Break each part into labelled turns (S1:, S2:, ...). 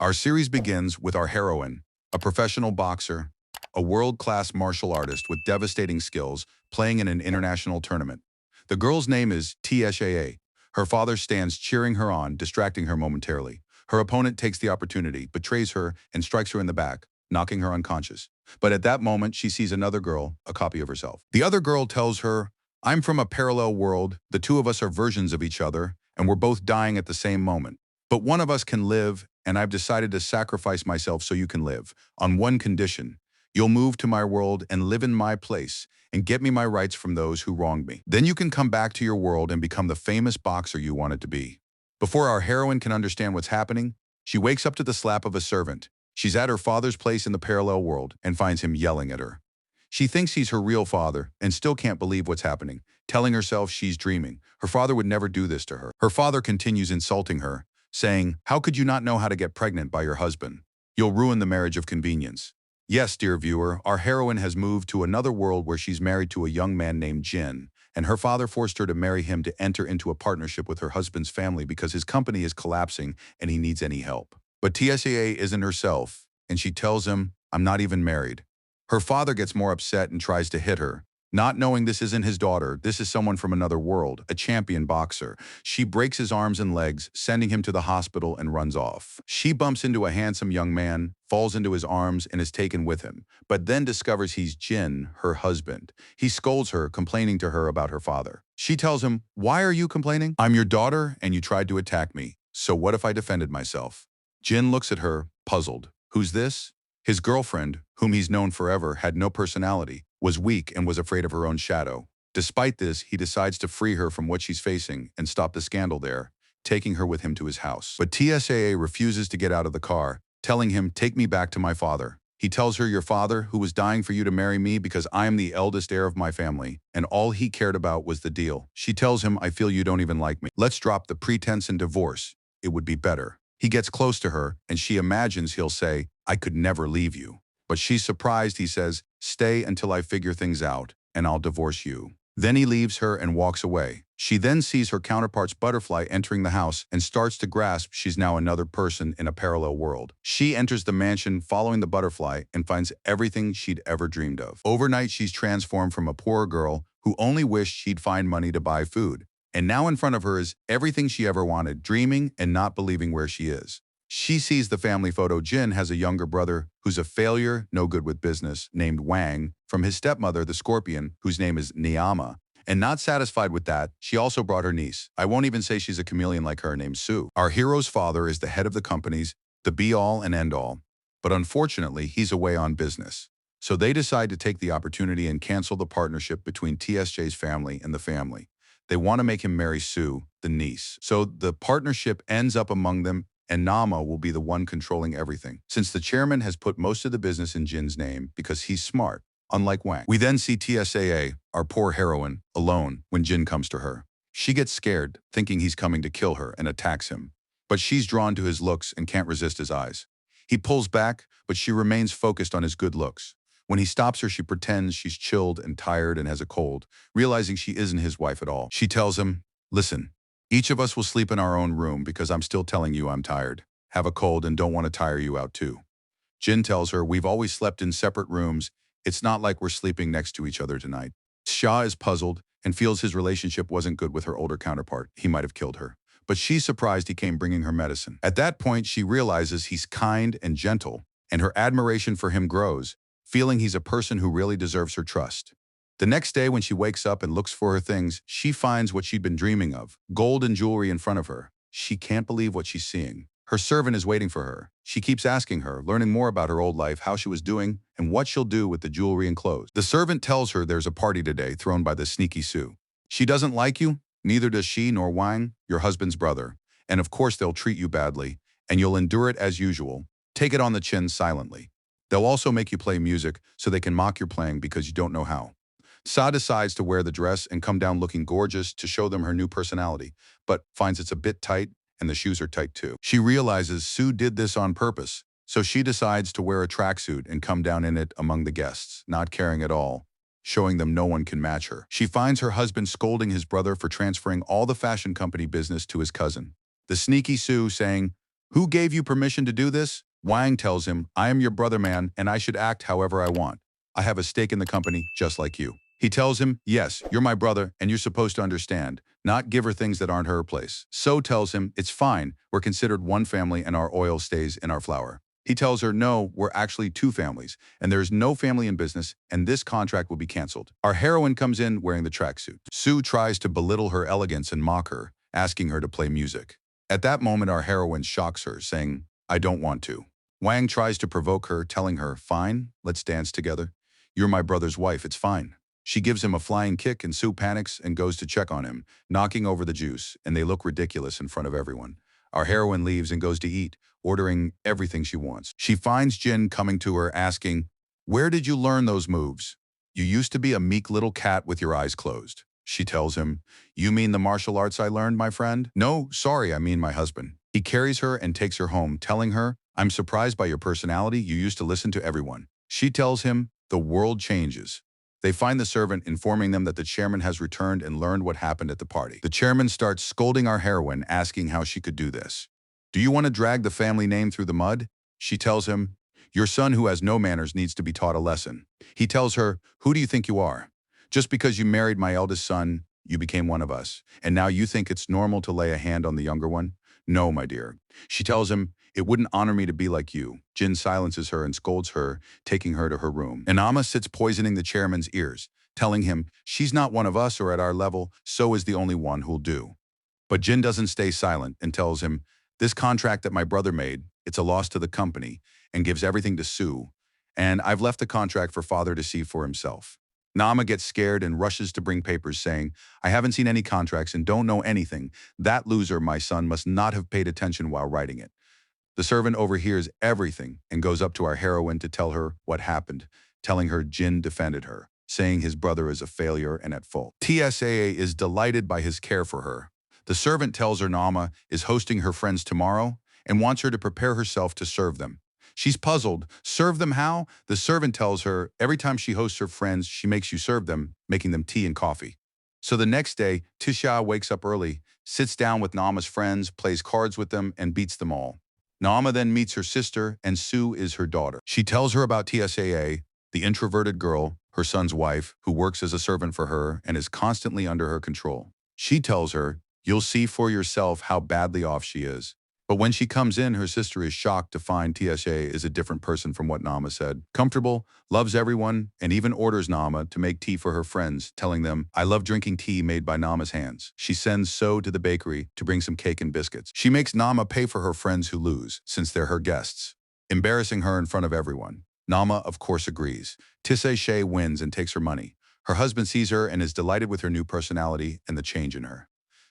S1: Our series begins with our heroine, a professional boxer, a world-class martial artist with devastating skills, playing in an international tournament. The girl's name is Tshaa. Her father stands cheering her on, distracting her momentarily. Her opponent takes the opportunity, betrays her, and strikes her in the back, knocking her unconscious. But at that moment, she sees another girl, a copy of herself. The other girl tells her, "I'm from a parallel world, the two of us are versions of each other, and we're both dying at the same moment. But one of us can live, and I've decided to sacrifice myself so you can live, on one condition. You'll move to my world and live in my place, and get me my rights from those who wronged me. Then you can come back to your world and become the famous boxer you wanted to be." Before our heroine can understand what's happening, she wakes up to the slap of a servant. She's at her father's place in the parallel world and finds him yelling at her. She thinks he's her real father and still can't believe what's happening, telling herself she's dreaming. Her father would never do this to her. Her father continues insulting her, saying, "How could you not know how to get pregnant by your husband? You'll ruin the marriage of convenience." Yes, dear viewer, our heroine has moved to another world where she's married to a young man named Jin, and her father forced her to marry him to enter into a partnership with her husband's family because his company is collapsing and he needs any help. But Tshaa isn't herself, and she tells him, "I'm not even married." Her father gets more upset and tries to hit her. Not knowing this isn't his daughter, this is someone from another world, a champion boxer. She breaks his arms and legs, sending him to the hospital and runs off. She bumps into a handsome young man, falls into his arms and is taken with him, but then discovers he's Jin, her husband. He scolds her, complaining to her about her father. She tells him, "Why are you complaining? I'm your daughter and you tried to attack me. So what if I defended myself?" Jin looks at her, puzzled. Who's this? His girlfriend, whom he's known forever, had no personality, was weak and was afraid of her own shadow. Despite this, he decides to free her from what she's facing and stop the scandal there, taking her with him to his house. But Tshaa refuses to get out of the car, telling him, "Take me back to my father." He tells her, "Your father, who was dying for you to marry me because I am the eldest heir of my family, and all he cared about was the deal." She tells him, "I feel you don't even like me. Let's drop the pretense and divorce. It would be better." He gets close to her, and she imagines he'll say, "I could never leave you." But she's surprised. He says, "Stay until I figure things out, and I'll divorce you." Then he leaves her and walks away. She then sees her counterpart's butterfly entering the house and starts to grasp she's now another person in a parallel world. She enters the mansion following the butterfly and finds everything she'd ever dreamed of. Overnight, she's transformed from a poor girl who only wished she'd find money to buy food. And now in front of her is everything she ever wanted, dreaming and not believing where she is. She sees the family photo. Jin has a younger brother who's a failure, no good with business, named Wang, from his stepmother, the scorpion, whose name is Niyama. And not satisfied with that, she also brought her niece. I won't even say she's a chameleon like her, named Sue. Our hero's father is the head of the companies, the be-all and end-all. But unfortunately, he's away on business. So they decide to take the opportunity and cancel the partnership between Tshaa's family and the family. They want to make him marry Sue, the niece. So the partnership ends up among them, and Nama will be the one controlling everything, since the chairman has put most of the business in Jin's name because he's smart, unlike Wang. We then see Tshaa, our poor heroine, alone when Jin comes to her. She gets scared, thinking he's coming to kill her, and attacks him. But she's drawn to his looks and can't resist his eyes. He pulls back, but she remains focused on his good looks. When he stops her, she pretends she's chilled and tired and has a cold, realizing she isn't his wife at all. She tells him, "Listen, each of us will sleep in our own room because I'm still telling you I'm tired, have a cold, and don't want to tire you out too." Jin tells her, "We've always slept in separate rooms. It's not like we're sleeping next to each other tonight." Shah is puzzled and feels his relationship wasn't good with her older counterpart. He might have killed her. But she's surprised he came bringing her medicine. At that point, she realizes he's kind and gentle, and her admiration for him grows, feeling he's a person who really deserves her trust. The next day, when she wakes up and looks for her things, she finds what she'd been dreaming of, gold and jewelry in front of her. She can't believe what she's seeing. Her servant is waiting for her. She keeps asking her, learning more about her old life, how she was doing, and what she'll do with the jewelry and clothes. The servant tells her there's a party today thrown by the sneaky Sue. She doesn't like you, neither does she nor Wang, your husband's brother. And of course they'll treat you badly, and you'll endure it as usual. Take it on the chin silently. They'll also make you play music so they can mock your playing because you don't know how. Sa decides to wear the dress and come down looking gorgeous to show them her new personality, but finds it's a bit tight and the shoes are tight too. She realizes Sue did this on purpose, so she decides to wear a tracksuit and come down in it among the guests, not caring at all, showing them no one can match her. She finds her husband scolding his brother for transferring all the fashion company business to his cousin. The sneaky Sue saying, Who gave you permission to do this? Wang tells him, I am your brother, man, and I should act however I want. I have a stake in the company, just like you. He tells him, yes, you're my brother, and you're supposed to understand, not give her things that aren't her place. So tells him, it's fine, we're considered one family and our oil stays in our flour. He tells her, no, we're actually two families, and there's no family in business, and this contract will be canceled. Our heroine comes in wearing the tracksuit. Sue tries to belittle her elegance and mock her, asking her to play music. At that moment, our heroine shocks her, saying, I don't want to. Wang tries to provoke her, telling her, fine, let's dance together. You're my brother's wife, it's fine. She gives him a flying kick and Sue panics and goes to check on him, knocking over the juice, and they look ridiculous in front of everyone. Our heroine leaves and goes to eat, ordering everything she wants. She finds Jin coming to her, asking, where did you learn those moves? You used to be a meek little cat with your eyes closed. She tells him, you mean the martial arts I learned, my friend? No, sorry, I mean my husband. He carries her and takes her home, telling her, I'm surprised by your personality, you used to listen to everyone. She tells him, the world changes. They find the servant informing them that the chairman has returned and learned what happened at the party. The chairman starts scolding our heroine, asking how she could do this. Do you want to drag the family name through the mud? She tells him, your son who has no manners needs to be taught a lesson. He tells her, who do you think you are? Just because you married my eldest son, you became one of us. And now you think it's normal to lay a hand on the younger one? No, my dear. She tells him, it wouldn't honor me to be like you. Jin silences her and scolds her, taking her to her room. Inama sits poisoning the chairman's ears, telling him, she's not one of us or at our level, so is the only one who'll do. But Jin doesn't stay silent and tells him, this contract that my brother made, it's a loss to the company, and gives everything to Sue. And I've left the contract for father to see for himself. Nama gets scared and rushes to bring papers saying, I haven't seen any contracts and don't know anything. That loser, my son, must not have paid attention while writing it. The servant overhears everything and goes up to our heroine to tell her what happened, telling her Jin defended her, saying his brother is a failure and at fault. TSAA is delighted by his care for her. The servant tells her Nama is hosting her friends tomorrow and wants her to prepare herself to serve them. She's puzzled. Serve them how? The servant tells her every time she hosts her friends, she makes you serve them, making them tea and coffee. So the next day, Tisha wakes up early, sits down with Nama's friends, plays cards with them, and beats them all. Nama then meets her sister, and Sue is her daughter. She tells her about TSAA, the introverted girl, her son's wife, who works as a servant for her and is constantly under her control. She tells her, you'll see for yourself how badly off she is. But when she comes in, her sister is shocked to find TSA is a different person from what Nama said. Comfortable, loves everyone, and even orders Nama to make tea for her friends, telling them, I love drinking tea made by Nama's hands. She sends So to the bakery to bring some cake and biscuits. She makes Nama pay for her friends who lose, since they're her guests, embarrassing her in front of everyone. Nama, of course, agrees. Tisha wins and takes her money. Her husband sees her and is delighted with her new personality and the change in her.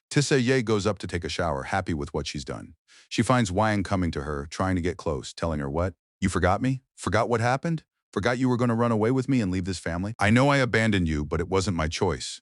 S1: Tisha goes up to take a shower, happy with what she's done. She finds Wang coming to her, trying to get close, telling her, what? You forgot me? Forgot what happened? Forgot you were going to run away with me and leave this family? I know I abandoned you, but it wasn't my choice.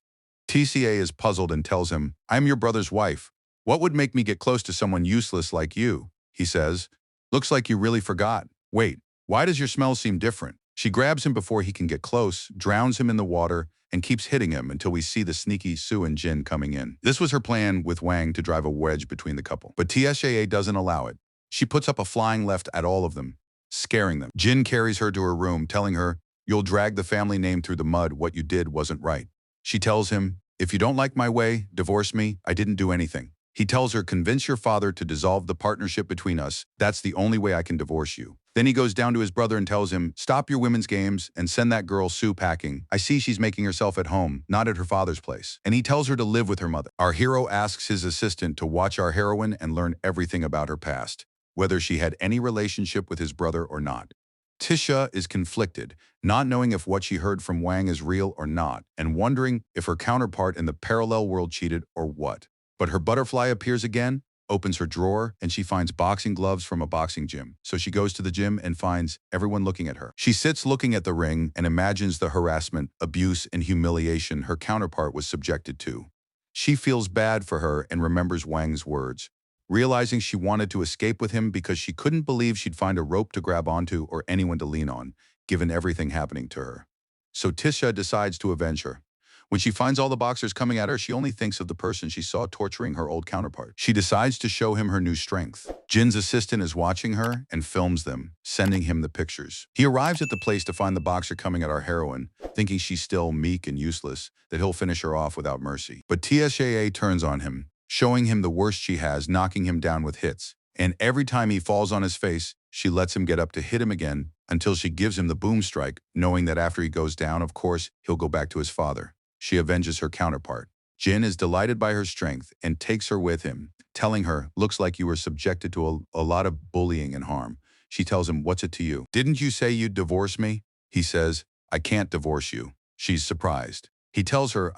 S1: TCA is puzzled and tells him, I'm your brother's wife. What would make me get close to someone useless like you? He says, looks like you really forgot. Wait, why does your smell seem different? She grabs him before he can get close, drowns him in the water, and keeps hitting him until we see the sneaky Sue and Jin coming in. This was her plan with Wang to drive a wedge between the couple. But TSAA doesn't allow it. She puts up a flying left at all of them, scaring them. Jin carries her to her room, telling her, you'll drag the family name through the mud, what you did wasn't right. She tells him, if you don't like my way, divorce me, I didn't do anything. He tells her, convince your father to dissolve the partnership between us. That's the only way I can divorce you. Then he goes down to his brother and tells him, stop your women's games and send that girl Sue packing. I see she's making herself at home, not at her father's place. And he tells her to live with her mother. Our hero asks his assistant to watch our heroine and learn everything about her past, whether she had any relationship with his brother or not. Tisha is conflicted, not knowing if what she heard from Wang is real or not, and wondering if her counterpart in the parallel world cheated or what. But her butterfly appears again, opens her drawer, and she finds boxing gloves from a boxing gym. So she goes to the gym and finds everyone looking at her. She sits looking at the ring and imagines the harassment, abuse, and humiliation her counterpart was subjected to. She feels bad for her and remembers Wang's words, realizing she wanted to escape with him because she couldn't believe she'd find a rope to grab onto or anyone to lean on, given everything happening to her. So Tisha decides to avenge her. When she finds all the boxers coming at her, she only thinks of the person she saw torturing her old counterpart. She decides to show him her new strength. Jin's assistant is watching her and films them, sending him the pictures. He arrives at the place to find the boxer coming at our heroine, thinking she's still meek and useless, that he'll finish her off without mercy. But Tshaa turns on him, showing him the worst she has, knocking him down with hits. And every time he falls on his face, she lets him get up to hit him again until she gives him the boom strike, knowing that after he goes down, of course, he'll go back to his father. She avenges her counterpart. Jin is delighted by her strength and takes her with him, telling her, looks like you were subjected to a lot of bullying and harm. She tells him, what's it to you? Didn't you say you'd divorce me? He says, I can't divorce you. She's surprised. He tells her,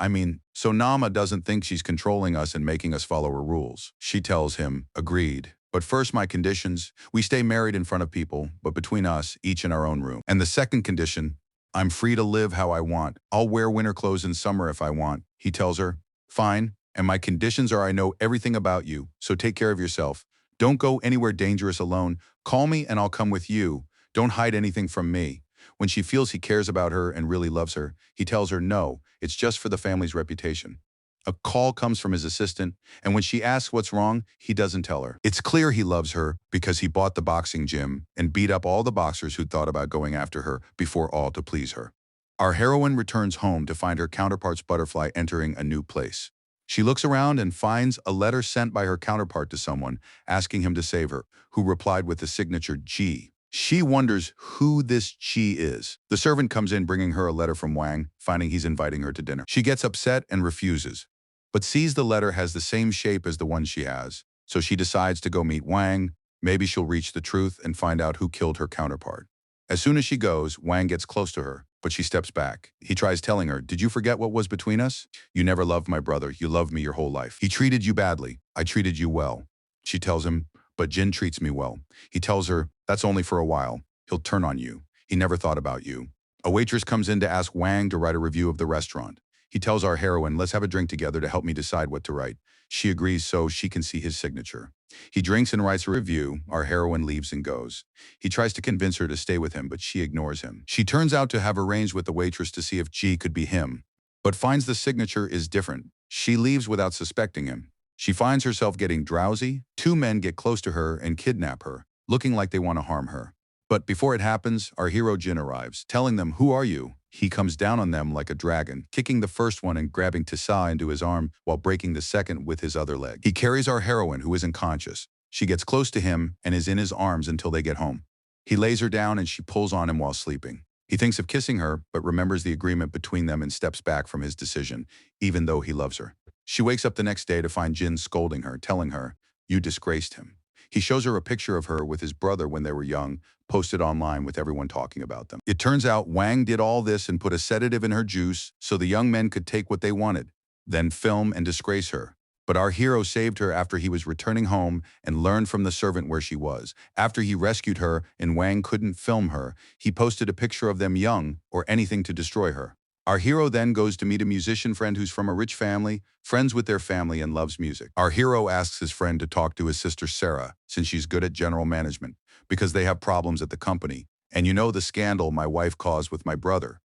S1: so Nama doesn't think she's controlling us and making us follow her rules. She tells him, agreed. But first, my conditions, we stay married in front of people, but between us, each in our own room. And the second condition, I'm free to live how I want. I'll wear winter clothes in summer if I want. He tells her, fine, and my conditions are I know everything about you, so take care of yourself. Don't go anywhere dangerous alone. Call me and I'll come with you. Don't hide anything from me. When she feels he cares about her and really loves her, he tells her no, it's just for the family's reputation. A call comes from his assistant, and when she asks what's wrong, he doesn't tell her. It's clear he loves her because he bought the boxing gym and beat up all the boxers who thought about going after her before all to please her. Our heroine returns home to find her counterpart's butterfly entering a new place. She looks around and finds a letter sent by her counterpart to someone asking him to save her, who replied with the signature G. She wonders who this G is. The servant comes in bringing her a letter from Wang, finding he's inviting her to dinner. She gets upset and refuses, but sees the letter has the same shape as the one she has, so she decides to go meet Wang. Maybe she'll reach the truth and find out who killed her counterpart. As soon as she goes, Wang gets close to her, but she steps back. He tries telling her, did you forget what was between us? You never loved my brother. You loved me your whole life. He treated you badly. I treated you well. She tells him, but Jin treats me well. He tells her, that's only for a while. He'll turn on you. He never thought about you. A waitress comes in to ask Wang to write a review of the restaurant. He tells our heroine, let's have a drink together to help me decide what to write. She agrees so she can see his signature. He drinks and writes a review. Our heroine leaves and goes. He tries to convince her to stay with him, but she ignores him. She turns out to have arranged with the waitress to see if G could be him, but finds the signature is different. She leaves without suspecting him. She finds herself getting drowsy. Two men get close to her and kidnap her, looking like they want to harm her. But before it happens, our hero Jin arrives, telling them, who are you? He comes down on them like a dragon, kicking the first one and grabbing Tshaa into his arm while breaking the second with his other leg. He carries our heroine, who isn't conscious. She gets close to him and is in his arms until they get home. He lays her down and she pulls on him while sleeping. He thinks of kissing her, but remembers the agreement between them and steps back from his decision, even though he loves her. She wakes up the next day to find Jin scolding her, telling her, you disgraced him. He shows her a picture of her with his brother when they were young, posted online with everyone talking about them. It turns out Wang did all this and put a sedative in her juice so the young men could take what they wanted, then film and disgrace her. But our hero saved her after he was returning home and learned from the servant where she was. After he rescued her and Wang couldn't film her, he posted a picture of them young or anything to destroy her. Our hero then goes to meet a musician friend who's from a rich family, friends with their family and loves music. Our hero asks his friend to talk to his sister Sarah, since she's good at general management, because they have problems at the company. And you know the scandal my wife caused with my brother.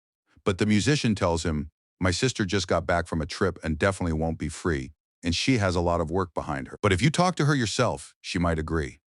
S1: But the musician tells him, my sister just got back from a trip and definitely won't be free, and she has a lot of work behind her. But if you talk to her yourself, she might agree.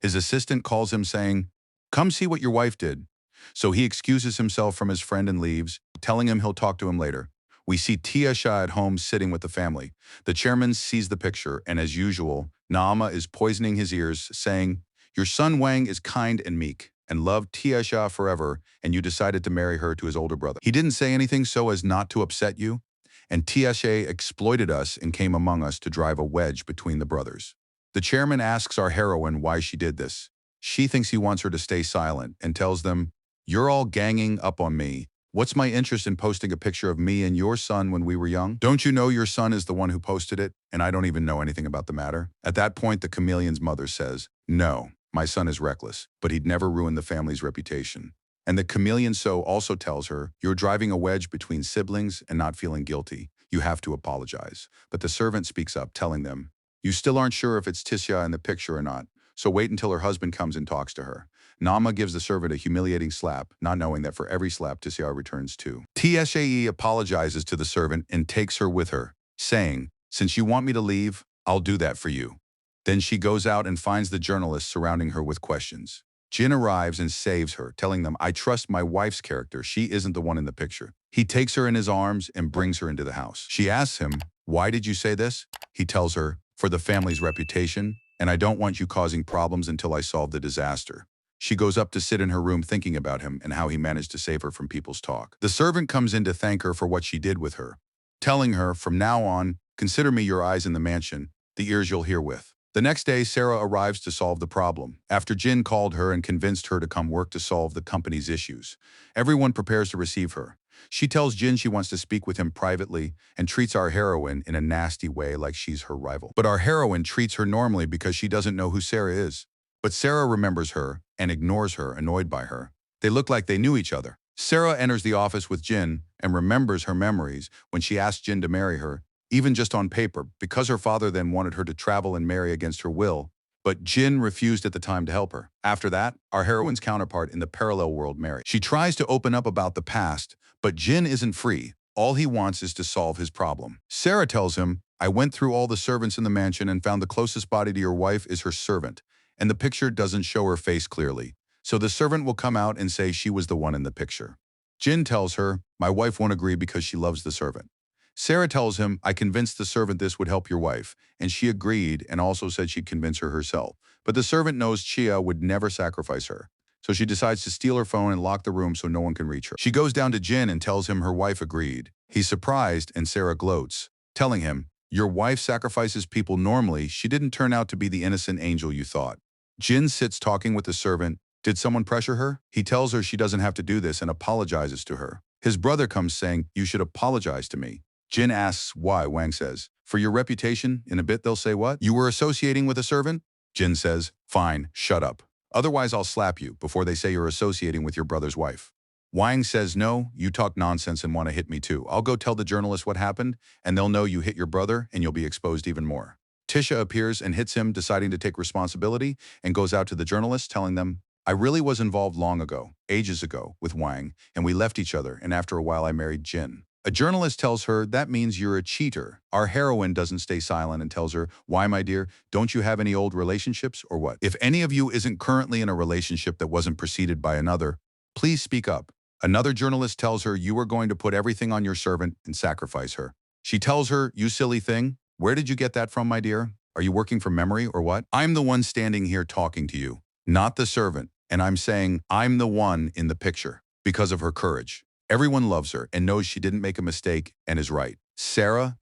S1: His assistant calls him saying, come see what your wife did. So he excuses himself from his friend and leaves, telling him he'll talk to him later. We see Tshaa at home sitting with the family. The chairman sees the picture, and as usual, Nama is poisoning his ears, saying, your son Wang is kind and meek, and loved Tshaa forever, and you decided to marry her to his older brother. He didn't say anything so as not to upset you, and Tshaa exploited us and came among us to drive a wedge between the brothers. The chairman asks our heroine why she did this. She thinks he wants her to stay silent and tells them, you're all ganging up on me. What's my interest in posting a picture of me and your son when we were young? Don't you know your son is the one who posted it, and I don't even know anything about the matter? At that point, the chameleon's mother says, no, my son is reckless, but he'd never ruin the family's reputation. And the chameleon also tells her, you're driving a wedge between siblings and not feeling guilty. You have to apologize. But the servant speaks up, telling them, you still aren't sure if it's Tshaa in the picture or not, so wait until her husband comes and talks to her. Nama gives the servant a humiliating slap, not knowing that for every slap Tisha returns too. Tshae apologizes to the servant and takes her with her, saying, "Since you want me to leave, I'll do that for you." Then she goes out and finds the journalists surrounding her with questions. Jin arrives and saves her, telling them, "I trust my wife's character. She isn't the one in the picture." He takes her in his arms and brings her into the house. She asks him, "Why did you say this?" He tells her, "For the family's reputation, and I don't want you causing problems until I solve the disaster." She goes up to sit in her room thinking about him and how he managed to save her from people's talk. The servant comes in to thank her for what she did with her, telling her, "From now on, consider me your eyes in the mansion, the ears you'll hear with." The next day, Sarah arrives to solve the problem, after Jin called her and convinced her to come work to solve the company's issues. Everyone prepares to receive her. She tells Jin she wants to speak with him privately and treats our heroine in a nasty way like she's her rival. But our heroine treats her normally because she doesn't know who Sarah is. But Sarah remembers her and ignores her, annoyed by her. They look like they knew each other. Sarah enters the office with Jin and remembers her memories when she asked Jin to marry her, even just on paper, because her father then wanted her to travel and marry against her will, but Jin refused at the time to help her. After that, our heroine's counterpart in the parallel world marries. She tries to open up about the past, but Jin isn't free. All he wants is to solve his problem. Sarah tells him, "I went through all the servants in the mansion and found the closest body to your wife is her servant, and the picture doesn't show her face clearly. So the servant will come out and say she was the one in the picture." Jin tells her, "My wife won't agree because she loves the servant." Sarah tells him, "I convinced the servant this would help your wife," and she agreed and also said she'd convince her herself. But the servant knows Chia would never sacrifice her, so she decides to steal her phone and lock the room so no one can reach her. She goes down to Jin and tells him her wife agreed. He's surprised and Sarah gloats, telling him, "Your wife sacrifices people normally. She didn't turn out to be the innocent angel you thought." Jin sits talking with the servant. Did someone pressure her? He tells her she doesn't have to do this and apologizes to her. His brother comes saying, "You should apologize to me." Jin asks why. Wang says, "For your reputation, in a bit they'll say what? You were associating with a servant?" Jin says, "Fine, shut up. Otherwise I'll slap you before they say you're associating with your brother's wife." Wang says, "No, you talk nonsense and want to hit me too. I'll go tell the journalists what happened, and they'll know you hit your brother and you'll be exposed even more." Tisha appears and hits him, deciding to take responsibility, and goes out to the journalists telling them, "I really was involved long ago, ages ago, with Wang, and we left each other, and after a while I married Jin." A journalist tells her, "That means you're a cheater." Our heroine doesn't stay silent and tells her, "Why, my dear, don't you have any old relationships or what? If any of you isn't currently in a relationship that wasn't preceded by another, please speak up." Another journalist tells her, "You are going to put everything on your servant and sacrifice her." She tells her, "You silly thing, where did you get that from, my dear? Are you working from memory or what? I'm the one standing here talking to you, not the servant, and I'm saying I'm the one in the picture because of her courage. Everyone loves her and knows she didn't make a mistake and is right." Sarah,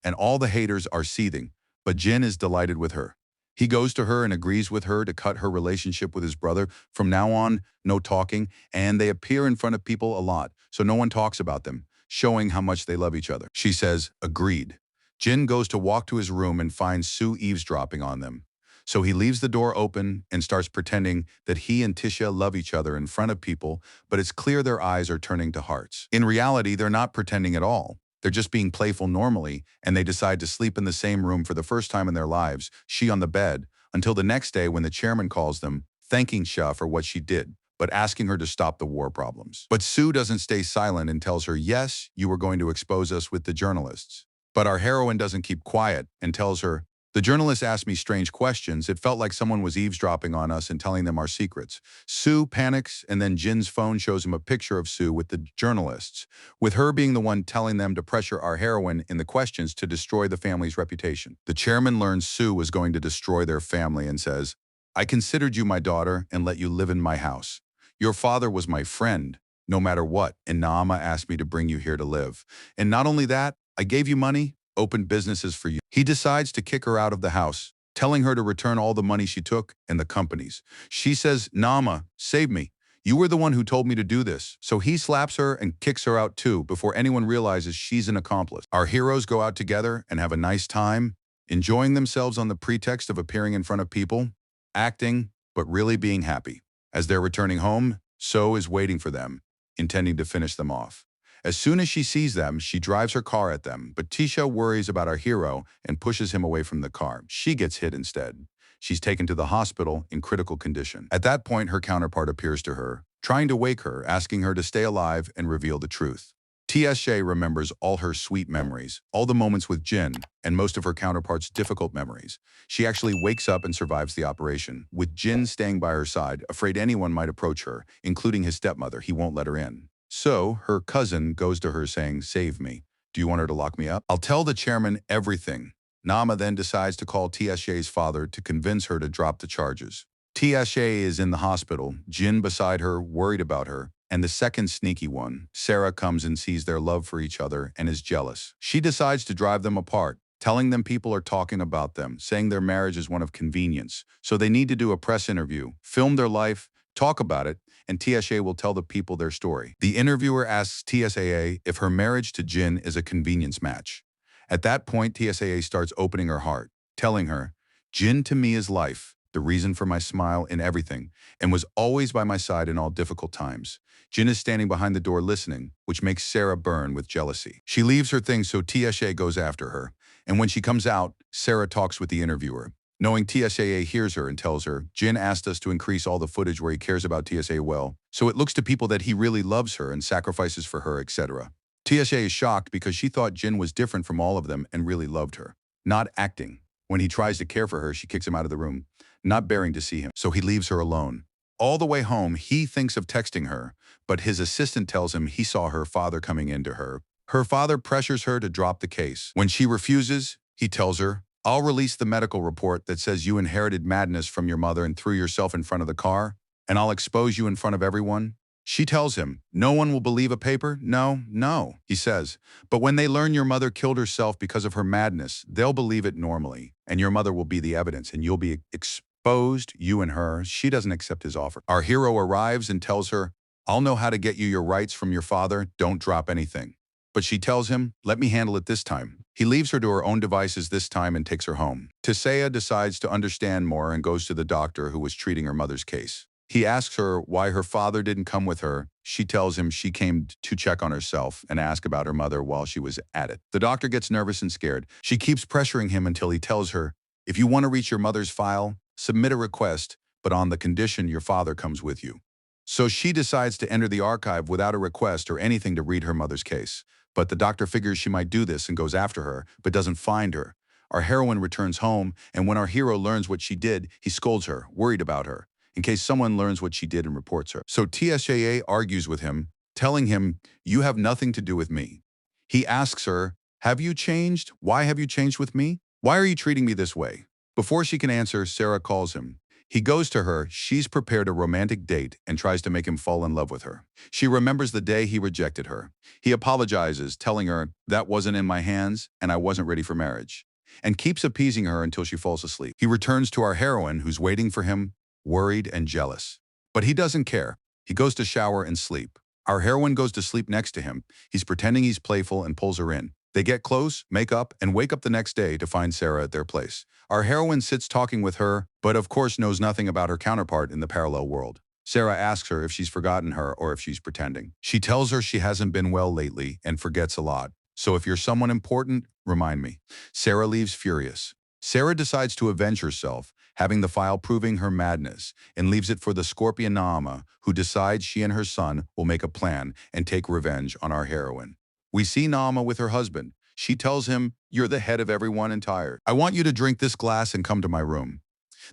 S1: and all the haters are seething, but Jin is delighted with her. He goes to her and agrees with her to cut her relationship with his brother. From now on, no talking, and they appear in front of people a lot, so no one talks about them, showing how much they love each other. She says, "Agreed." Jin goes to walk to his room and finds Sue eavesdropping on them. So he leaves the door open and starts pretending that he and Tisha love each other in front of people, but it's clear their eyes are turning to hearts. In reality, they're not pretending at all. They're just being playful normally, and they decide to sleep in the same room for the first time in their lives, she on the bed, until the next day when the chairman calls them, thanking Shah for what she did, but asking her to stop the war problems. But Sue doesn't stay silent and tells her, "Yes, you were going to expose us with the journalists." But our heroine doesn't keep quiet and tells her, "The journalists asked me strange questions. It felt like someone was eavesdropping on us and telling them our secrets." Sue panics, and then Jin's phone shows him a picture of Sue with the journalists, with her being the one telling them to pressure our heroine in the questions to destroy the family's reputation. The chairman learns Sue was going to destroy their family and says, "I considered you my daughter and let you live in my house. Your father was my friend, no matter what, and Naama asked me to bring you here to live. And not only that, I gave you money, opened businesses for you." He decides to kick her out of the house, telling her to return all the money she took and the companies. She says, "Nama, save me. You were the one who told me to do this." So he slaps her and kicks her out too before anyone realizes she's an accomplice. Our heroes go out together and have a nice time, enjoying themselves on the pretext of appearing in front of people, acting, but really being happy. As they're returning home, So is waiting for them, intending to finish them off. As soon as she sees them, she drives her car at them, but Tisha worries about our hero and pushes him away from the car. She gets hit instead. She's taken to the hospital in critical condition. At that point, her counterpart appears to her, trying to wake her, asking her to stay alive and reveal the truth. TSA remembers all her sweet memories, all the moments with Jin, and most of her counterpart's difficult memories. She actually wakes up and survives the operation, with Jin staying by her side, afraid anyone might approach her, including his stepmother. He won't let her in. So, her cousin goes to her saying, "Save me. Do you want her to lock me up? I'll tell the chairman everything." Nama then decides to call TSA's father to convince her to drop the charges. TSA is in the hospital, Jin beside her, worried about her, and the second sneaky one, Sarah, comes and sees their love for each other and is jealous. She decides to drive them apart, telling them people are talking about them, saying their marriage is one of convenience. So they need to do a press interview, film their life, talk about it, and TSA will tell the people their story. The interviewer asks TSAA if her marriage to Jin is a convenience match. At that point, TSAA starts opening her heart, telling her, "Jin to me is life, the reason for my smile in everything, and was always by my side in all difficult times." Jin is standing behind the door listening, which makes Sarah burn with jealousy. She leaves her things, so TSA goes after her. And when she comes out, Sarah talks with the interviewer. Knowing TSAA hears her and tells her, "Jin asked us to increase all the footage where he cares about TSA well, so it looks to people that he really loves her and sacrifices for her, etc." TSA is shocked because she thought Jin was different from all of them and really loved her. Not acting. When he tries to care for her, she kicks him out of the room, not bearing to see him, so he leaves her alone. All the way home, he thinks of texting her, but his assistant tells him he saw her father coming into her. Her father pressures her to drop the case. When she refuses, he tells her, "I'll release the medical report that says you inherited madness from your mother and threw yourself in front of the car, and I'll expose you in front of everyone." She tells him, "No one will believe a paper?" "No, no," he says. "But when they learn your mother killed herself because of her madness, they'll believe it normally, and your mother will be the evidence, and you'll be exposed, you and her." She doesn't accept his offer. Our hero arrives and tells her, "I'll know how to get you your rights from your father. Don't drop anything." But she tells him, "Let me handle it this time." He leaves her to her own devices this time and takes her home. Tisea decides to understand more and goes to the doctor who was treating her mother's case. He asks her why her father didn't come with her. She tells him she came to check on herself and ask about her mother while she was at it. The doctor gets nervous and scared. She keeps pressuring him until he tells her, "If you want to reach your mother's file, submit a request, but on the condition your father comes with you." So she decides to enter the archive without a request or anything to read her mother's case. But the doctor figures she might do this and goes after her, but doesn't find her. Our heroine returns home, and when our hero learns what she did, he scolds her, worried about her, in case someone learns what she did and reports her. So TSAA argues with him, telling him, "You have nothing to do with me." He asks her, "Have you changed? Why have you changed with me? Why are you treating me this way?" Before she can answer, Sarah calls him. He goes to her, she's prepared a romantic date and tries to make him fall in love with her. She remembers the day he rejected her. He apologizes, telling her, "That wasn't in my hands and I wasn't ready for marriage," and keeps appeasing her until she falls asleep. He returns to our heroine, who's waiting for him, worried and jealous. But he doesn't care. He goes to shower and sleep. Our heroine goes to sleep next to him. He's pretending he's playful and pulls her in. They get close, make up, and wake up the next day to find Sarah at their place. Our heroine sits talking with her, but of course knows nothing about her counterpart in the parallel world. Sarah asks her if she's forgotten her or if she's pretending. She tells her she hasn't been well lately and forgets a lot. "So if you're someone important, remind me." Sarah leaves furious. Sarah decides to avenge herself, having the file proving her madness, and leaves it for the Scorpion Naama, who decides she and her son will make a plan and take revenge on our heroine. We see Naama with her husband. She tells him, "You're the head of everyone and tired. I want you to drink this glass and come to my room."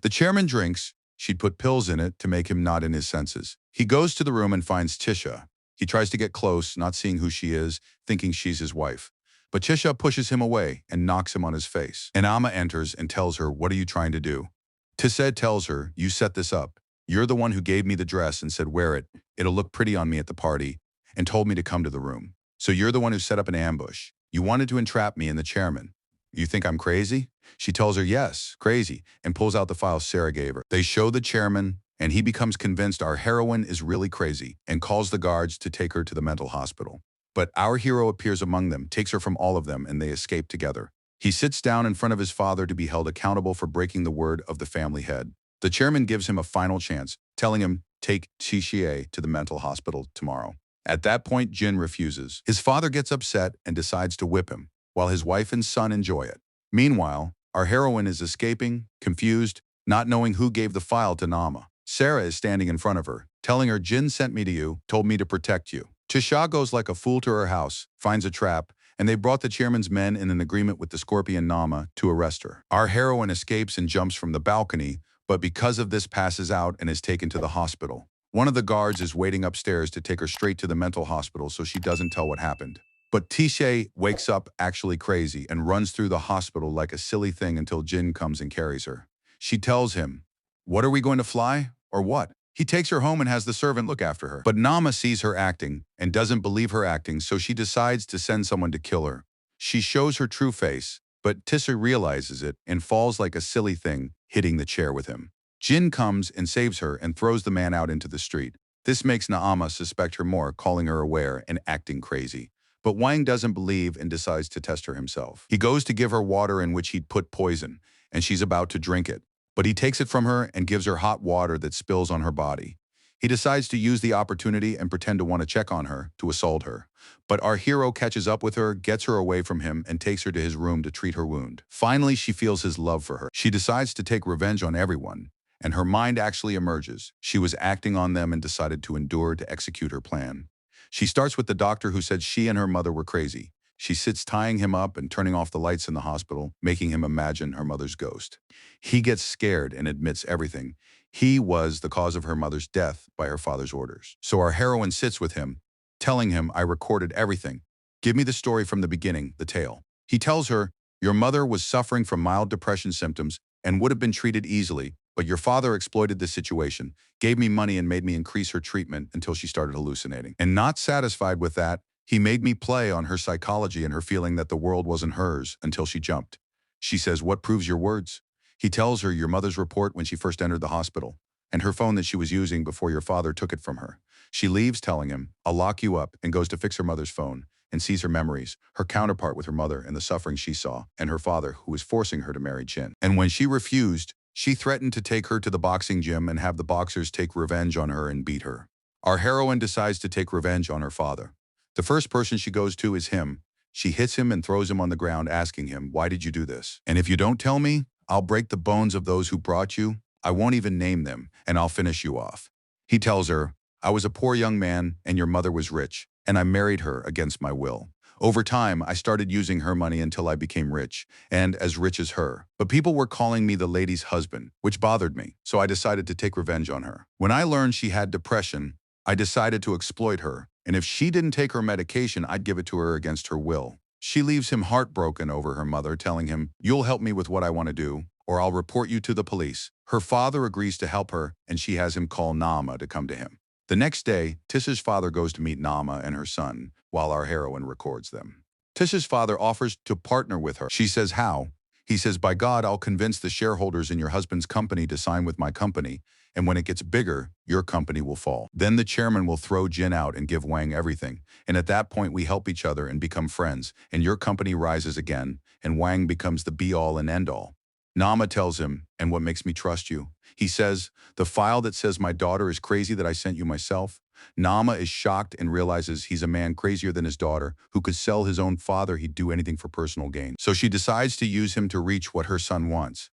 S1: The chairman drinks. She'd put pills in it to make him not in his senses. He goes to the room and finds Tisha. He tries to get close, not seeing who she is, thinking she's his wife. But Tisha pushes him away and knocks him on his face. Naama enters and tells her, "What are you trying to do?" Tisha tells her, "You set this up. You're the one who gave me the dress and said, 'Wear it. It'll look pretty on me at the party,' and told me to come to the room. So you're the one who set up an ambush. You wanted to entrap me and the chairman. You think I'm crazy?" She tells her, "Yes, crazy," and pulls out the file Sarah gave her. They show the chairman, and he becomes convinced our heroine is really crazy and calls the guards to take her to the mental hospital. But our hero appears among them, takes her from all of them, and they escape together. He sits down in front of his father to be held accountable for breaking the word of the family head. The chairman gives him a final chance, telling him, "Take Tishie to the mental hospital tomorrow." At that point, Jin refuses. His father gets upset and decides to whip him, while his wife and son enjoy it. Meanwhile, our heroine is escaping, confused, not knowing who gave the file to Nama. Sarah is standing in front of her, telling her Jin sent me to you, told me to protect you. Tisha goes like a fool to her house, finds a trap, and they brought the chairman's men in an agreement with the scorpion Nama to arrest her. Our heroine escapes and jumps from the balcony, but because of this passes out and is taken to the hospital. One of the guards is waiting upstairs to take her straight to the mental hospital so she doesn't tell what happened. But Tisha wakes up actually crazy and runs through the hospital like a silly thing until Jin comes and carries her. She tells him, "What are we going to fly? Or what?" He takes her home and has the servant look after her. But Nama sees her acting and doesn't believe her acting, so she decides to send someone to kill her. She shows her true face, but Tisha realizes it and falls like a silly thing, hitting the chair with him. Jin comes and saves her and throws the man out into the street. This makes Naama suspect her more, calling her aware and acting crazy. But Wang doesn't believe and decides to test her himself. He goes to give her water in which he'd put poison, and she's about to drink it. But he takes it from her and gives her hot water that spills on her body. He decides to use the opportunity and pretend to want to check on her, to assault her. But our hero catches up with her, gets her away from him, and takes her to his room to treat her wound. Finally, she feels his love for her. She decides to take revenge on everyone, and her mind actually emerges. She was acting on them and decided to endure to execute her plan. She starts with the doctor who said she and her mother were crazy. She sits tying him up and turning off the lights in the hospital, making him imagine her mother's ghost. He gets scared and admits everything. He was the cause of her mother's death by her father's orders. So our heroine sits with him, telling him, "I recorded everything. Give me the story from the beginning, the tale." He tells her, "Your mother was suffering from mild depression symptoms and would have been treated easily, but your father exploited the situation, gave me money and made me increase her treatment until she started hallucinating. And not satisfied with that, he made me play on her psychology and her feeling that the world wasn't hers until she jumped." She says, "What proves your words?" He tells her your mother's report when she first entered the hospital, and her phone that she was using before your father took it from her. She leaves telling him, "I'll lock you up," and goes to fix her mother's phone, and sees her memories, her counterpart with her mother and the suffering she saw, and her father who was forcing her to marry Jin. And when she refused, she threatened to take her to the boxing gym and have the boxers take revenge on her and beat her. Our heroine decides to take revenge on her father. The first person she goes to is him. She hits him and throws him on the ground, asking him, "Why did you do this? And if you don't tell me, I'll break the bones of those who brought you. I won't even name them, and I'll finish you off." He tells her, "I was a poor young man, and your mother was rich, and I married her against my will. Over time, I started using her money until I became rich, and as rich as her. But people were calling me the lady's husband, which bothered me, so I decided to take revenge on her. When I learned she had depression, I decided to exploit her, and if she didn't take her medication, I'd give it to her against her will." She leaves him heartbroken over her mother, telling him, "You'll help me with what I want to do, or I'll report you to the police." Her father agrees to help her, and she has him call Nama to come to him. The next day, Tisha's father goes to meet Nama and her son, while our heroine records them. Tisha's father offers to partner with her. She says, "How?" He says, "By God, I'll convince the shareholders in your husband's company to sign with my company, and when it gets bigger, your company will fall. Then the chairman will throw Jin out and give Wang everything, and at that point we help each other and become friends, and your company rises again, and Wang becomes the be-all and end-all." Nama tells him, "And what makes me trust you?" He says, "The file that says my daughter is crazy that I sent you myself." Nama is shocked and realizes he's a man crazier than his daughter, who could sell his own father. He'd do anything for personal gain. So she decides to use him to reach what her son wants.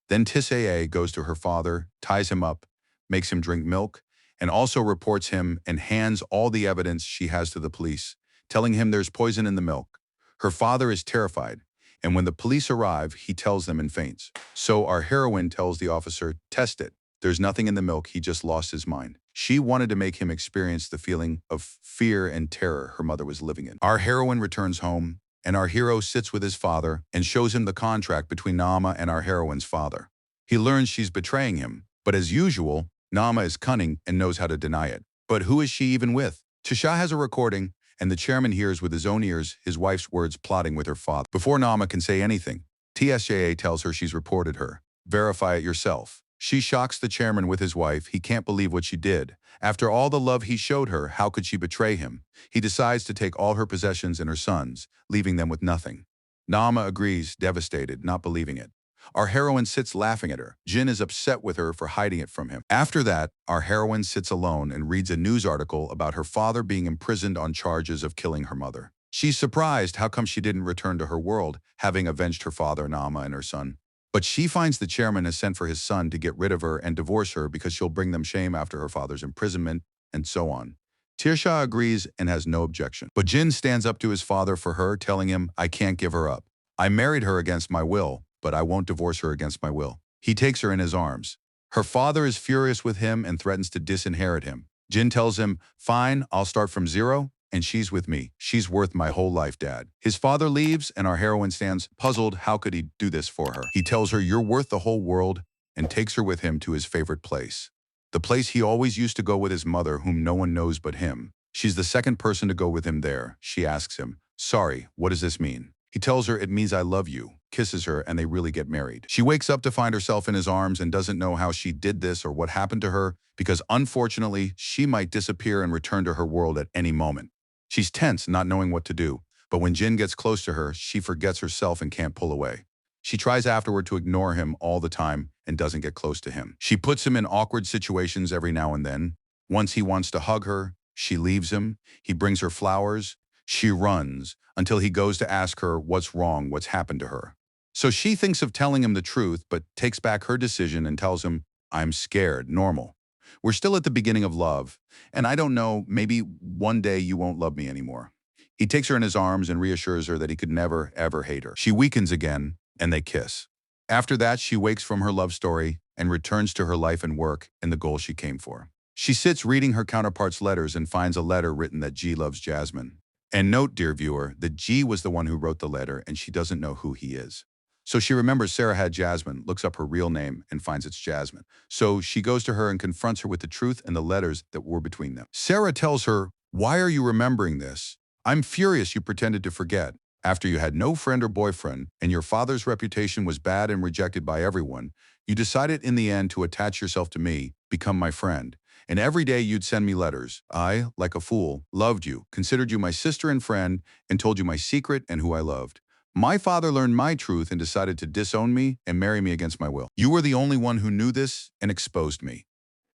S1: Then Tisea goes to her father, ties him up, makes him drink milk, and also reports him and hands all the evidence she has to the police, telling him there's poison in the milk. Her father is terrified, and when the police arrive, he tells them and faints. So our heroine tells the officer, "Test it. There's nothing in the milk, he just lost his mind." She wanted to make him experience the feeling of fear and terror her mother was living in. Our heroine returns home, and our hero sits with his father and shows him the contract between Nama and our heroine's father. He learns she's betraying him, but as usual, Nama is cunning and knows how to deny it. But who is she even with? Tisha has a recording, and the chairman hears with his own ears his wife's words plotting with her father. Before Nama can say anything, TSJA tells her she's reported her. Verify it yourself. She shocks the chairman with his wife. He can't believe what she did. After all the love he showed her, how could she betray him? He decides to take all her possessions and her sons, leaving them with nothing. Nama agrees, devastated, not believing it. Our heroine sits laughing at her. Jin is upset with her for hiding it from him. After that, our heroine sits alone and reads a news article about her father being imprisoned on charges of killing her mother. She's surprised how come she didn't return to her world, having avenged her father, Nama, and her son. But she finds the chairman has sent for his son to get rid of her and divorce her because she'll bring them shame after her father's imprisonment, and so on. Tirsha agrees and has no objection. But Jin stands up to his father for her, telling him, I can't give her up. I married her against my will, but I won't divorce her against my will. He takes her in his arms. Her father is furious with him and threatens to disinherit him. Jin tells him, fine, I'll start from zero, and she's with me. She's worth my whole life, Dad. His father leaves, and our heroine stands puzzled. How could he do this for her? He tells her, you're worth the whole world, and takes her with him to his favorite place. The place he always used to go with his mother, whom no one knows but him. She's the second person to go with him there. She asks him, sorry, what does this mean? He tells her, it means I love you, kisses her, and they really get married. She wakes up to find herself in his arms and doesn't know how she did this or what happened to her because unfortunately, she might disappear and return to her world at any moment. She's tense, not knowing what to do, but when Jin gets close to her, she forgets herself and can't pull away. She tries afterward to ignore him all the time and doesn't get close to him. She puts him in awkward situations every now and then. Once he wants to hug her, she leaves him. He brings her flowers. She runs until he goes to ask her what's wrong, what's happened to her. So she thinks of telling him the truth, but takes back her decision and tells him, I'm scared, normal. We're still at the beginning of love, and I don't know, maybe one day you won't love me anymore. He takes her in his arms and reassures her that he could never, ever hate her. She weakens again, and they kiss. After that, she wakes from her love story and returns to her life and work and the goal she came for. She sits reading her counterpart's letters and finds a letter written that G loves Jasmine. And note, dear viewer, that G was the one who wrote the letter and she doesn't know who he is. So she remembers Sarah had Jasmine, looks up her real name, and finds it's Jasmine. So she goes to her and confronts her with the truth and the letters that were between them. Sarah tells her, why are you remembering this? I'm furious you pretended to forget. After you had no friend or boyfriend, and your father's reputation was bad and rejected by everyone, you decided in the end to attach yourself to me, become my friend. And every day you'd send me letters. I, like a fool, loved you, considered you my sister and friend, and told you my secret and who I loved. My father learned my truth and decided to disown me and marry me against my will. You were the only one who knew this and exposed me.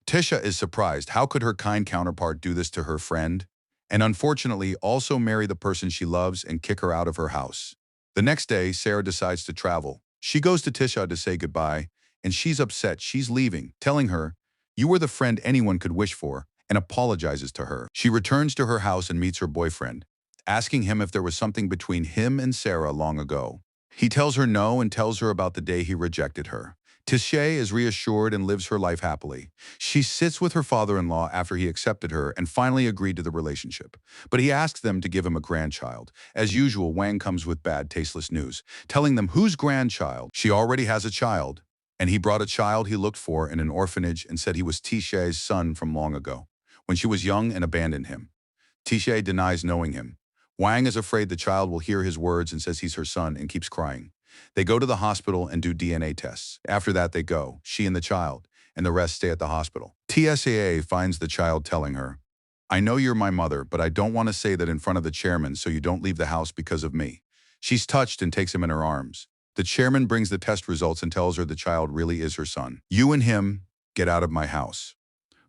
S1: Tisha is surprised. How could her kind counterpart do this to her friend? And unfortunately also marry the person she loves and kick her out of her house. The next day, Sarah decides to travel. She goes to Tisha to say goodbye, and she's upset. She's leaving, telling her, you were the friend anyone could wish for, and apologizes to her. She returns to her house and meets her boyfriend, asking him if there was something between him and Sarah long ago. He tells her no and tells her about the day he rejected her. Tisha is reassured and lives her life happily. She sits with her father-in-law after he accepted her and finally agreed to the relationship. But he asks them to give him a grandchild. As usual, Wang comes with bad, tasteless news, telling them whose grandchild? She already has a child, and he brought a child he looked for in an orphanage and said he was Tisha's son from long ago, when she was young and abandoned him. Tisha denies knowing him. Wang is afraid the child will hear his words and says he's her son and keeps crying. They go to the hospital and do DNA tests. After that, they go, she and the child, and the rest stay at the hospital. TSAA finds the child telling her, I know you're my mother, but I don't want to say that in front of the chairman so you don't leave the house because of me. She's touched and takes him in her arms. The chairman brings the test results and tells her the child really is her son. You and him, get out of my house.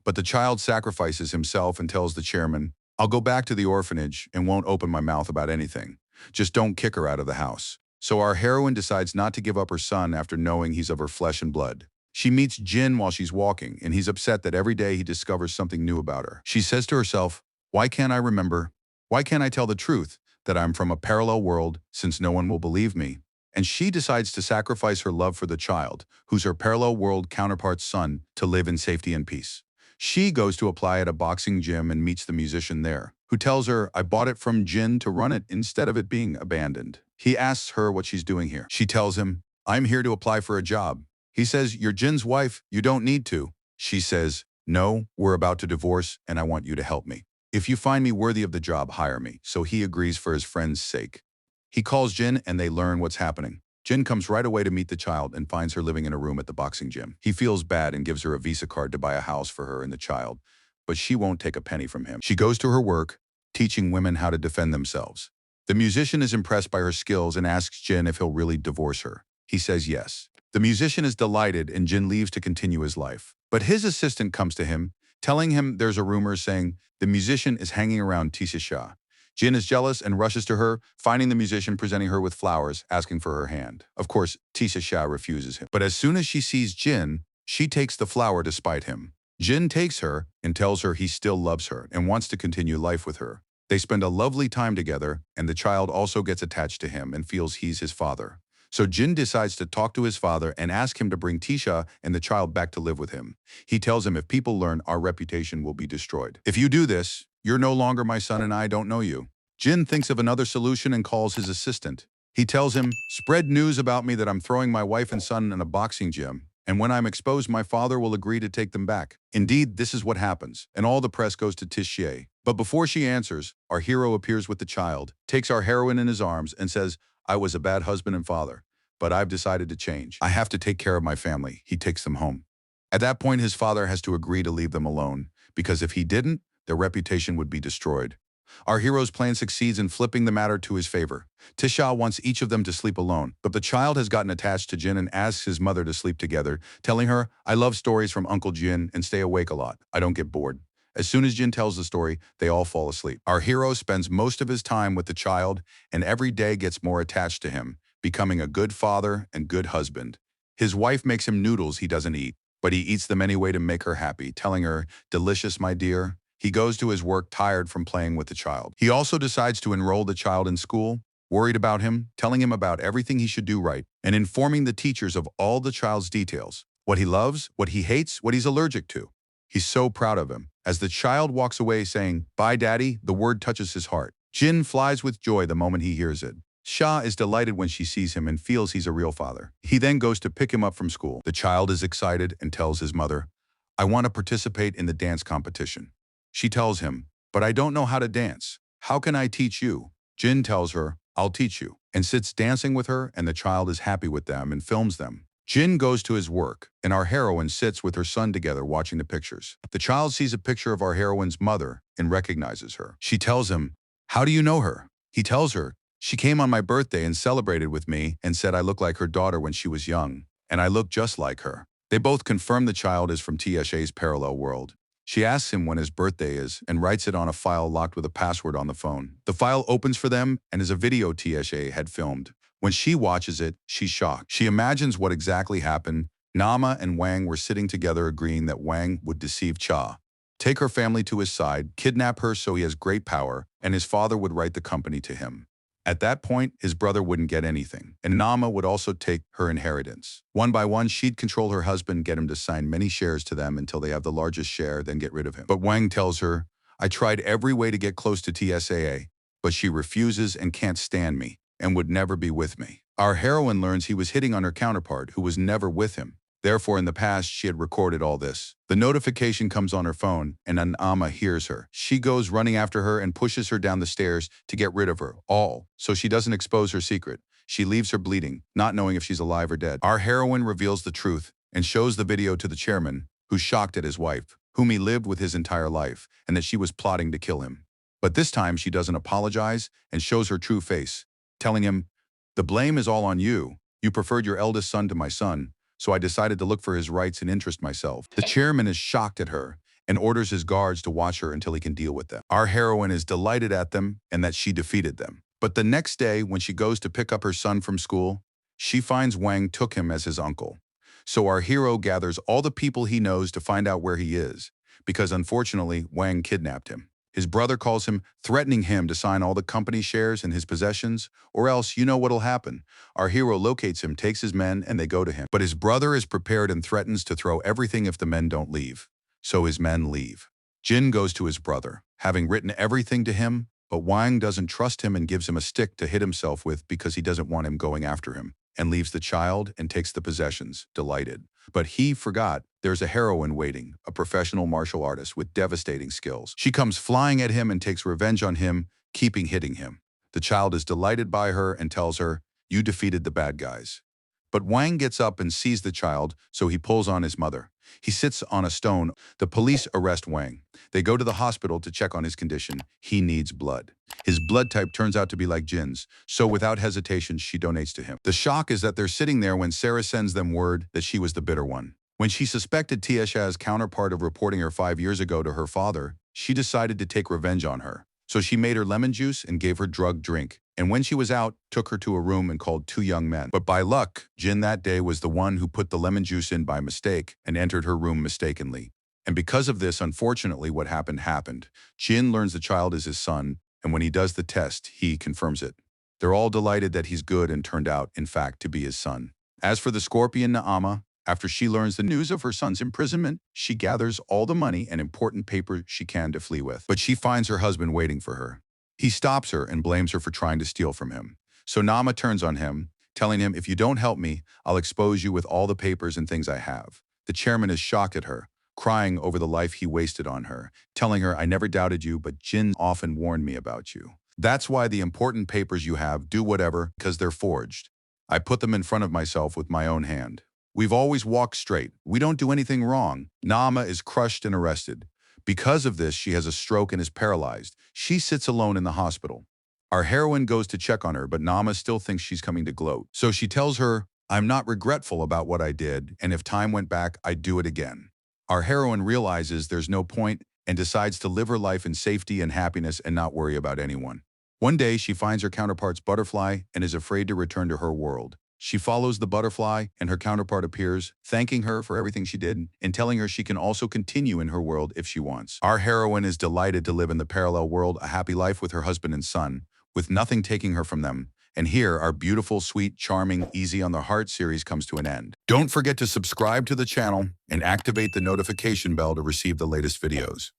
S1: But the child sacrifices himself and tells the chairman, I'll go back to the orphanage and won't open my mouth about anything. Just don't kick her out of the house. So our heroine decides not to give up her son after knowing he's of her flesh and blood. She meets Jin while she's walking, and he's upset that every day he discovers something new about her. She says to herself, why can't I remember? Why can't I tell the truth that I'm from a parallel world since no one will believe me? And she decides to sacrifice her love for the child, who's her parallel world counterpart's son, to live in safety and peace. She goes to apply at a boxing gym and meets the musician there, who tells her, I bought it from Jin to run it instead of it being abandoned. He asks her what she's doing here. She tells him, I'm here to apply for a job. He says, you're Jin's wife, you don't need to. She says, no, we're about to divorce and I want you to help me. If you find me worthy of the job, hire me. So he agrees for his friend's sake. He calls Jin and they learn what's happening. Jin comes right away to meet the child and finds her living in a room at the boxing gym. He feels bad and gives her a Visa card to buy a house for her and the child, but she won't take a penny from him. She goes to her work, teaching women how to defend themselves. The musician is impressed by her skills and asks Jin if he'll really divorce her. He says yes. The musician is delighted and Jin leaves to continue his life. But his assistant comes to him, telling him there's a rumor saying the musician is hanging around Tisha. Jin is jealous and rushes to her, finding the musician presenting her with flowers, asking for her hand. Of course, Tisha Sha refuses him. But as soon as she sees Jin, she takes the flower to spite him. Jin takes her and tells her he still loves her and wants to continue life with her. They spend a lovely time together, and the child also gets attached to him and feels he's his father. So Jin decides to talk to his father and ask him to bring Tisha and the child back to live with him. He tells him if people learn, our reputation will be destroyed. If you do this, you're no longer my son and I don't know you. Jin thinks of another solution and calls his assistant. He tells him, spread news about me that I'm throwing my wife and son in a boxing gym, and when I'm exposed, my father will agree to take them back. Indeed, this is what happens, and all the press goes to Tish. But before she answers, our hero appears with the child, takes our heroine in his arms, and says, I was a bad husband and father, but I've decided to change. I have to take care of my family. He takes them home. At that point, his father has to agree to leave them alone, because if he didn't, their reputation would be destroyed. Our hero's plan succeeds in flipping the matter to his favor. Tisha wants each of them to sleep alone, but the child has gotten attached to Jin and asks his mother to sleep together, telling her, I love stories from Uncle Jin and stay awake a lot. I don't get bored. As soon as Jin tells the story, they all fall asleep. Our hero spends most of his time with the child and every day gets more attached to him, becoming a good father and good husband. His wife makes him noodles he doesn't eat, but he eats them anyway to make her happy, telling her, delicious, my dear. He goes to his work tired from playing with the child. He also decides to enroll the child in school, worried about him, telling him about everything he should do right, and informing the teachers of all the child's details, what he loves, what he hates, what he's allergic to. He's so proud of him. As the child walks away saying, bye, Daddy, the word touches his heart. Jin flies with joy the moment he hears it. Sha is delighted when she sees him and feels he's a real father. He then goes to pick him up from school. The child is excited and tells his mother, I want to participate in the dance competition. She tells him, but I don't know how to dance. How can I teach you? Jin tells her, I'll teach you, and sits dancing with her, and the child is happy with them and films them. Jin goes to his work, and our heroine sits with her son together watching the pictures. The child sees a picture of our heroine's mother and recognizes her. She tells him, how do you know her? He tells her, she came on my birthday and celebrated with me and said I look like her daughter when she was young, and I look just like her. They both confirm the child is from TSA's parallel world. She asks him when his birthday is and writes it on a file locked with a password on the phone. The file opens for them and is a video TSA had filmed. When she watches it, she's shocked. She imagines what exactly happened. Nama and Wang were sitting together agreeing that Wang would deceive Cha, take her family to his side, kidnap her so he has great power, and his father would write the company to him. At that point, his brother wouldn't get anything, and Nama would also take her inheritance. One by one, she'd control her husband, get him to sign many shares to them until they have the largest share, then get rid of him. But Wang tells her, I tried every way to get close to TSAA, but she refuses and can't stand me, and would never be with me. Our heroine learns he was hitting on her counterpart, who was never with him. Therefore, in the past, she had recorded all this. The notification comes on her phone, and Anama hears her. She goes running after her and pushes her down the stairs to get rid of her, all so she doesn't expose her secret. She leaves her bleeding, not knowing if she's alive or dead. Our heroine reveals the truth and shows the video to the chairman, who's shocked at his wife, whom he lived with his entire life, and that she was plotting to kill him. But this time, she doesn't apologize and shows her true face, telling him, the blame is all on you. You preferred your eldest son to my son, so I decided to look for his rights and interest myself. The chairman is shocked at her and orders his guards to watch her until he can deal with them. Our heroine is delighted at them and that she defeated them. But the next day, when she goes to pick up her son from school, she finds Wang took him as his uncle. So our hero gathers all the people he knows to find out where he is, because unfortunately, Wang kidnapped him. His brother calls him, threatening him to sign all the company shares and his possessions, or else you know what'll happen. Our hero locates him, takes his men, and they go to him. But his brother is prepared and threatens to throw everything if the men don't leave. So his men leave. Jin goes to his brother, having written everything to him, but Wang doesn't trust him and gives him a stick to hit himself with because he doesn't want him going after him, and leaves the child and takes the possessions, delighted. But he forgot there's a heroine waiting, a professional martial artist with devastating skills. She comes flying at him and takes revenge on him, keeping hitting him. The child is delighted by her and tells her, you defeated the bad guys. But Wang gets up and sees the child, so he pulls on his mother. He sits on a stone. The police arrest Wang. They go to the hospital to check on his condition. He needs blood. His blood type turns out to be like Jin's, so without hesitation, she donates to him. The shock is that they're sitting there when Sarah sends them word that she was the bitter one. When she suspected Tiesha's counterpart of reporting her 5 years ago to her father, she decided to take revenge on her. So she made her lemon juice and gave her drug drink. And when she was out, took her to a room and called two young men. But by luck, Jin that day was the one who put the lemon juice in by mistake and entered her room mistakenly. And because of this, unfortunately, what happened. Jin learns the child is his son, and when he does the test, he confirms it. They're all delighted that he's good and turned out, in fact, to be his son. As for the scorpion Naama, after she learns the news of her son's imprisonment, she gathers all the money and important paper she can to flee with. But she finds her husband waiting for her. He stops her and blames her for trying to steal from him. So Naama turns on him, telling him, if you don't help me, I'll expose you with all the papers and things I have. The chairman is shocked at her, crying over the life he wasted on her, telling her, I never doubted you, but Jin often warned me about you. That's why the important papers you have do whatever, because they're forged. I put them in front of myself with my own hand. We've always walked straight. We don't do anything wrong. Naama is crushed and arrested. Because of this, she has a stroke and is paralyzed. She sits alone in the hospital. Our heroine goes to check on her, but Naama still thinks she's coming to gloat. So she tells her, I'm not regretful about what I did, and if time went back, I'd do it again. Our heroine realizes there's no point and decides to live her life in safety and happiness and not worry about anyone. One day, she finds her counterpart's butterfly and is afraid to return to her world. She follows the butterfly, and her counterpart appears, thanking her for everything she did and telling her she can also continue in her world if she wants. Our heroine is delighted to live in the parallel world, a happy life with her husband and son, with nothing taking her from them. And here, our beautiful, sweet, charming, easy on the heart series comes to an end. Don't forget to subscribe to the channel and activate the notification bell to receive the latest videos.